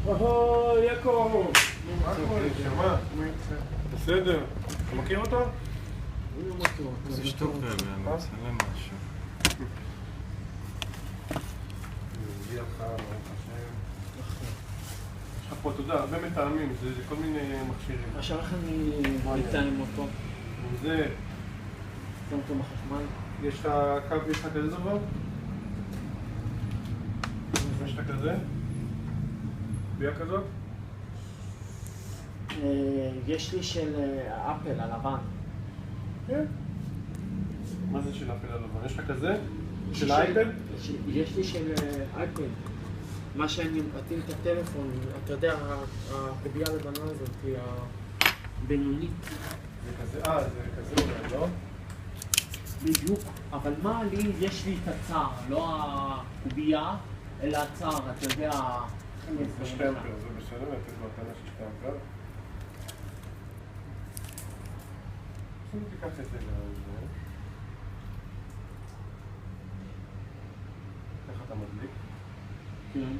אוהו, יעקב! מה קורה? שמע? בסדר. אתה מכיר אותו? זה שטוק כאלה, אני אצלם משהו. מביא לך, ברוך השם. יש לך פה, אתה יודע, הרבה מטעמים, זה כל מיני מכשירים. עכשיו איך אני אתאם אותו? זה... שם אותו בחשמל? יש לך קו, יש לך כזה דבר? יש לך כזה? בייה כזאת? יש לי של אפל הלבן. כן. מה זה של אפל הלבן? יש לך כזה? של אייפד? יש לי של אייפד. מה שאני מתאים את הטלפון, אתה יודע, הקובייה הלבנה הזאת היא הבינונית. זה כזה, זה כזה אולי, לא? בדיוק, אבל מה לי, יש לי את הצער, לא הקובייה, אלא הצער, אתה יודע... זה 2 אמפר, זה בסדר, לתת מתנה של 2 אמפר. עכשיו תיקח את זה לזה. ככה אתה מדליק. כן.